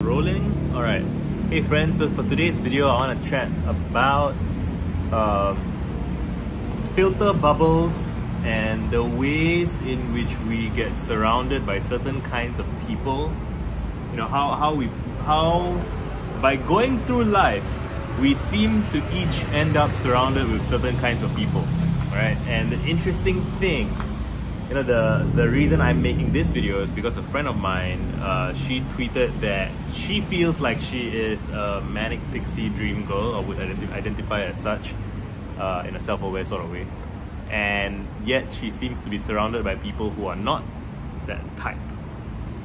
Rolling? Alright. Hey friends, so for today's video I want to chat about filter bubbles and the ways in which we get surrounded by certain kinds of people. You know, how by going through life we seem to each end up surrounded with certain kinds of people, right? And the interesting thing, you know, the reason I'm making this video is because a friend of mine, she tweeted that she feels like she is a manic pixie dream girl, or would identify as such, in a self-aware sort of way. And yet she seems to be surrounded by people who are not that type.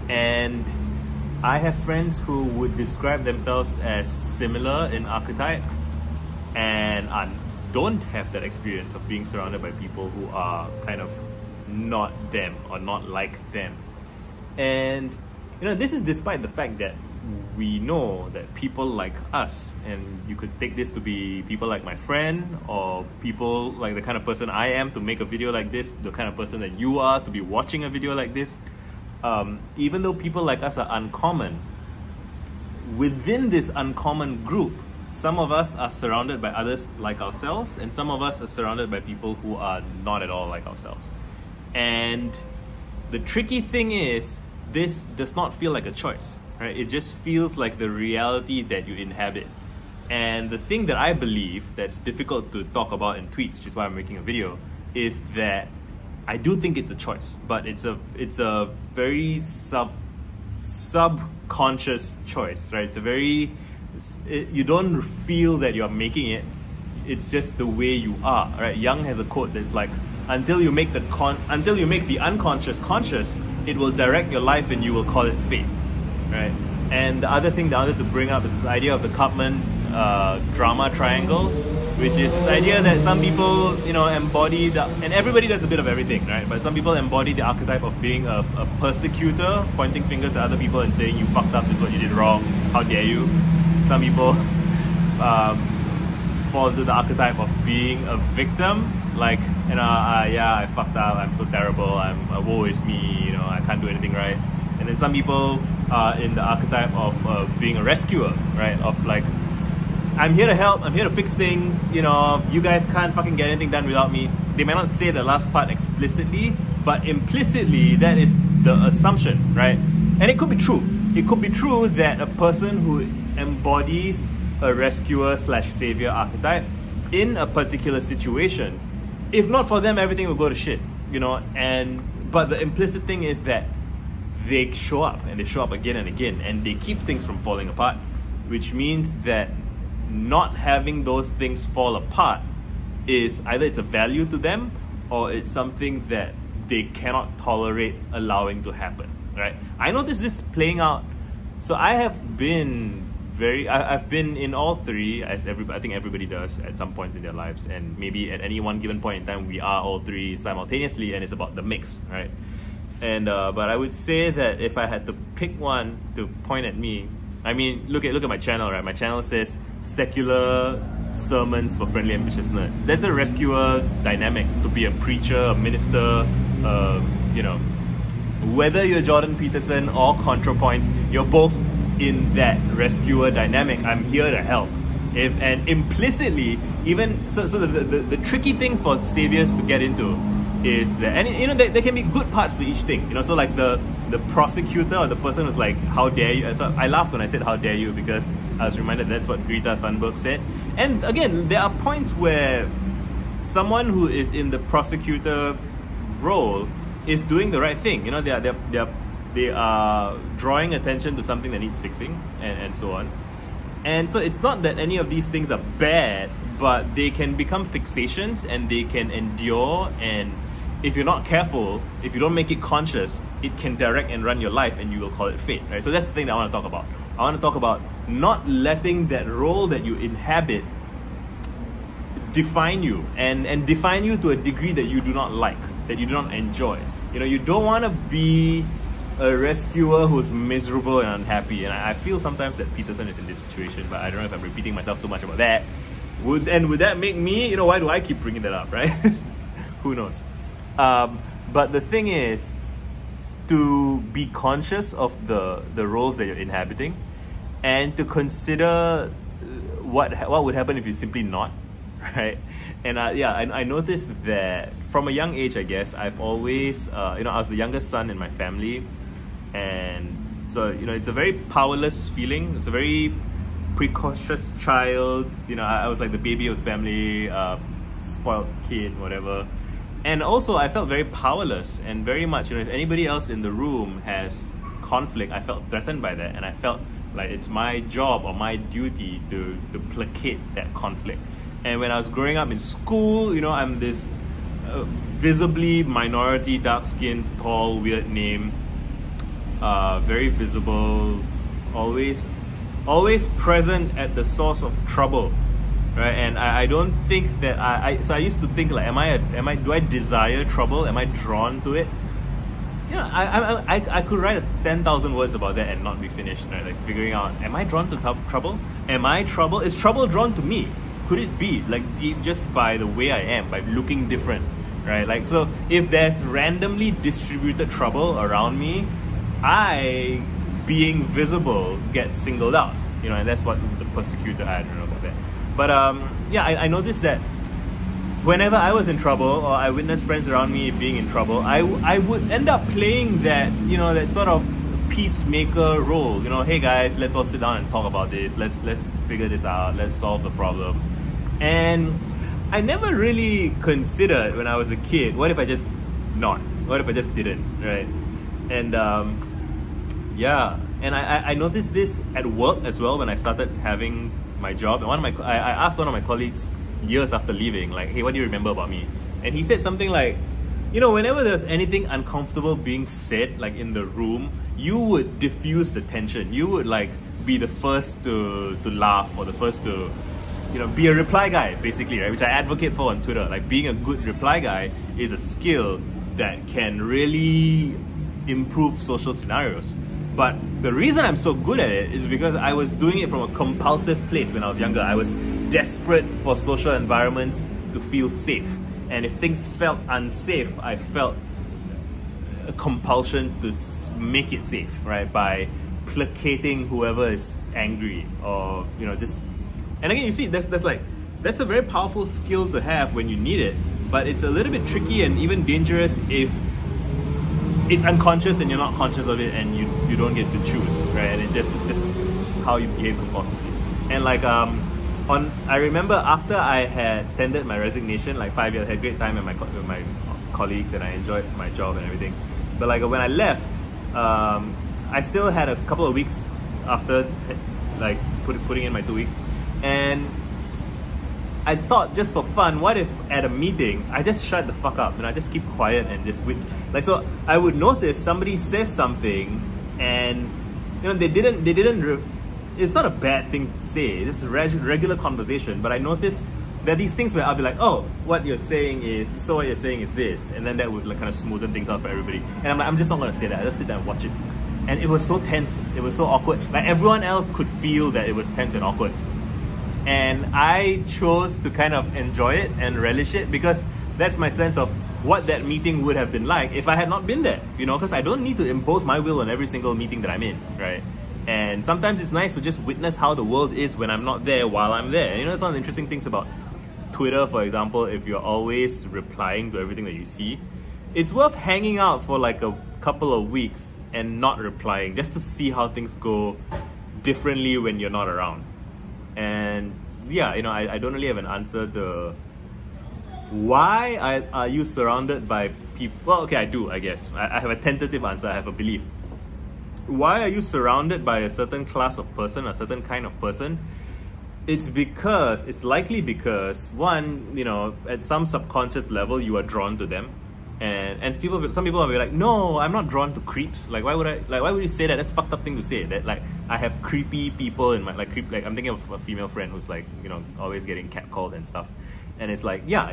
And I have friends who would describe themselves as similar in archetype and don't have that experience of being surrounded by people who are kind of not them or not like them. And you know, this is despite the fact that we know that people like us, and you could take this to be people like my friend, or people like the kind of person I am to make a video like this, the kind of person that you are to be watching a video like this. Even though people like us are uncommon, within this uncommon group, some of us are surrounded by others like ourselves, and some of us are surrounded by people who are not at all like ourselves. And the tricky thing is, this does not feel like a choice, right? It just feels like the reality that you inhabit. And the thing that I believe that's difficult to talk about in tweets, which is why I'm making a video, is that I do think it's a choice, but it's a very subconscious choice, right? It's a very, you don't feel that you're making it. It's just the way you are, right? Jung has a quote that's like, until you make the unconscious conscious, it will direct your life and you will call it fate, right? And the other thing that I wanted to bring up is this idea of the Karpman drama triangle, which is this idea that some people, you know, embody and everybody does a bit of everything, right? But some people embody the archetype of being a persecutor, pointing fingers at other people and saying, you fucked up, this is what you did wrong, how dare you. Some people fall into the archetype of being a victim, like, you know, yeah, I fucked up, I'm so terrible, woe is me, you know, I can't do anything right. And then some people are in the archetype of being a rescuer, right? Of like, I'm here to help, I'm here to fix things, you know, you guys can't fucking get anything done without me. They may not say the last part explicitly, but implicitly that is the assumption, right? And it could be true. It could be true that a person who embodies a rescuer / savior archetype in a particular situation, if not for them, everything will go to shit, you know. But the implicit thing is that they show up, and they show up again and again, and they keep things from falling apart, which means that not having those things fall apart is either it's a value to them, or it's something that they cannot tolerate allowing to happen, right? I noticed this playing out. So I have been I've been in all three, as I think everybody does at some points in their lives, and maybe at any one given point in time we are all three simultaneously, and it's about the mix, right? And but I would say that if I had to pick one to point at me, I mean, look at my channel, right? My channel says secular sermons for friendly ambitious nerds. That's a rescuer dynamic, to be a preacher, a minister, you know, whether you're Jordan Peterson or ContraPoints, you're both in that rescuer dynamic. I'm here to help. And implicitly, even so the tricky thing for saviors to get into is that, and you know, there can be good parts to each thing, you know. So like the prosecutor, or the person who's like, how dare you. So I laughed when I said how dare you, because I was reminded that's what Greta Thunberg said. And again, there are points where someone who is in the prosecutor role is doing the right thing, you know. They are drawing attention to something that needs fixing, and so on. And so it's not that any of these things are bad, but they can become fixations, and they can endure, and if you're not careful, if you don't make it conscious, it can direct and run your life, and you will call it fate, right? So that's the thing that I want to talk about. I want to talk about not letting that role that you inhabit define you, and define you to a degree that you do not like, that you do not enjoy. You know, you don't want to be a rescuer who's miserable and unhappy, and I feel sometimes that Peterson is in this situation, but I don't know if I'm repeating myself too much about that. Would that make me, you know, why do I keep bringing that up, right? Who knows? But the thing is, to be conscious of the roles that you're inhabiting, and to consider what would happen if you simply not, right? And I noticed that from a young age, I guess, I've always, I was the youngest son in my family, and so, it's a very powerless feeling. It's a very precocious child. I was like the baby of the family, spoiled kid, whatever. And also, I felt very powerless, and very much, if anybody else in the room has conflict, I felt threatened by that, and I felt like it's my job or my duty to placate that conflict. And when I was growing up in school, I'm this visibly minority, dark-skinned, tall, weird name, very visible, always present at the source of trouble, right? And I don't think that so I used to think like, do I desire trouble? Am I drawn to it? I could write 10,000 words about that and not be finished, right? Like figuring out, am I drawn to trouble? Am I trouble? Is trouble drawn to me? Could it be like just by the way I am, by looking different, right? Like, so if there's randomly distributed trouble around me, I, being visible, get singled out, and that's what the persecutor, I don't know about that. But I noticed that whenever I was in trouble, or I witnessed friends around me being in trouble, I would end up playing that, that sort of peacemaker role. Hey guys, let's all sit down and talk about this. Let's figure this out. Let's solve the problem. And I never really considered when I was a kid, what if I just not? What if I just didn't, right? And and I noticed this at work as well when I started having my job. And I asked one of my colleagues years after leaving, like, hey, what do you remember about me? And he said something like, whenever there's anything uncomfortable being said, like in the room, you would diffuse the tension. You would like be the first to laugh, or the first to, be a reply guy, basically, right? Which I advocate for on Twitter. Like, being a good reply guy is a skill that can really improve social scenarios. But the reason I'm so good at it is because I was doing it from a compulsive place when I was younger. I was desperate for social environments to feel safe. And if things felt unsafe, I felt a compulsion to make it safe, right? By placating whoever is angry, or, just... And again, you see, that's a very powerful skill to have when you need it, but it's a little bit tricky and even dangerous if it's unconscious and you're not conscious of it, and you don't get to choose, right? And it's just how you behave compulsively. And like, I remember after I had tendered my resignation, like 5 years, I had a great time with my colleagues, and I enjoyed my job and everything. But like when I left, I still had a couple of weeks after, like putting in my 2 weeks, and I thought, just for fun, what if at a meeting I just shut the fuck up and I just keep quiet and just wait? Like, so I would notice somebody says something, and they didn't. It's not a bad thing to say. It's just a regular conversation. But I noticed there are these things where I'll be like, oh, what you're saying is this, and then that would like kind of smoothen things out for everybody. And I'm like, I'm just not gonna say that. I just sit there and watch it. And it was so tense. It was so awkward. Like, everyone else could feel that it was tense and awkward. And I chose to kind of enjoy it and relish it, because that's my sense of what that meeting would have been like if I had not been there, because I don't need to impose my will on every single meeting that I'm in, right? And sometimes it's nice to just witness how the world is when I'm not there while I'm there. And it's one of the interesting things about Twitter, for example. If you're always replying to everything that you see, it's worth hanging out for like a couple of weeks and not replying, just to see how things go differently when you're not around. And yeah, I don't really have an answer to why are you surrounded by people. Well, okay, I do, I guess. I have a tentative answer. I have a belief. Why are you surrounded by a certain class of person, a certain kind of person? It's likely because, one, at some subconscious level, you are drawn to them. And some people will be like, no, I'm not drawn to creeps. Like, why would you say that? That's a fucked up thing to say. That, like, I have creepy people in my, like, I'm thinking of a female friend who's like, always getting catcalled and stuff. And it's like, yeah,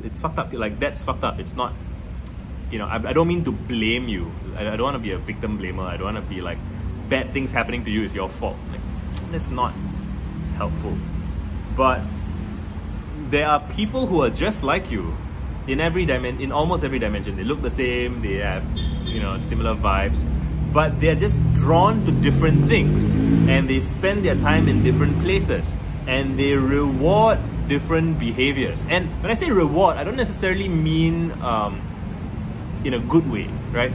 it's fucked up. Like, that's fucked up. It's not, I don't mean to blame you. I don't want to be a victim blamer. I don't want to be like, bad things happening to you is your fault. Like, that's not helpful. But there are people who are just like you in almost every dimension. They look the same, they have, similar vibes, but they're just drawn to different things, and they spend their time in different places, and they reward different behaviors. And when I say reward, I don't necessarily mean in a good way, right?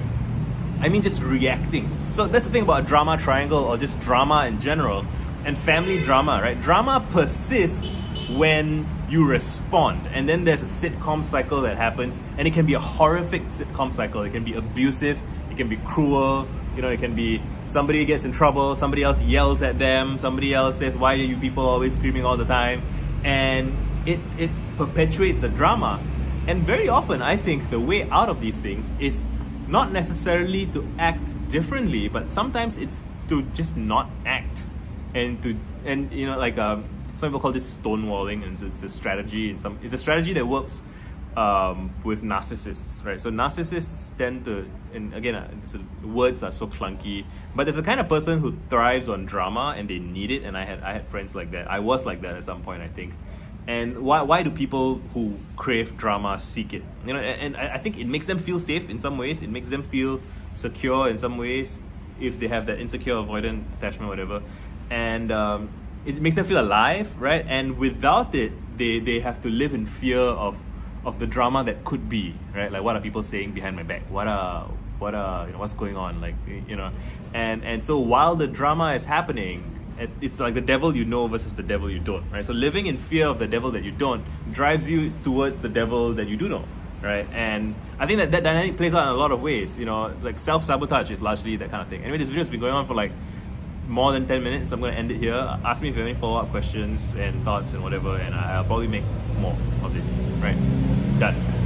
I mean just reacting. So that's the thing about a drama triangle, or just drama in general, and family drama, right? Drama persists when you respond, and then there's a sitcom cycle that happens, and it can be a horrific sitcom cycle. It can be abusive, it can be cruel, you know, it can be somebody gets in trouble, somebody else yells at them, somebody else says, why are you people always screaming all the time? And it perpetuates the drama. And very often I think the way out of these things is not necessarily to act differently, but sometimes it's to just not act, and you know, like some people call this stonewalling, and it's a strategy. It's a strategy that works with narcissists, right? So narcissists tend to, and again, words are so clunky, but there's a kind of person who thrives on drama and they need it. And I had friends like that. I was like that at some point, I think. And why do people who crave drama seek it? You know, and I think it makes them feel safe in some ways. It makes them feel secure in some ways, if they have that insecure, avoidant attachment, whatever. And it makes them feel alive, right? And without it, they have to live in fear of the drama that could be, right? Like, what are people saying behind my back? What are you know, what's going on? Like, you know, and so while the drama is happening, it's like the devil you know versus the devil you don't, right? So living in fear of the devil that you don't drives you towards the devil that you do know, right? And I think that dynamic plays out in a lot of ways. You know, like self-sabotage is largely that kind of thing. Anyway, this video's been going on for like more than 10 minutes, so I'm going to end it here. Ask me if you have any follow-up questions and thoughts and whatever, and I'll probably make more of this, right? Done.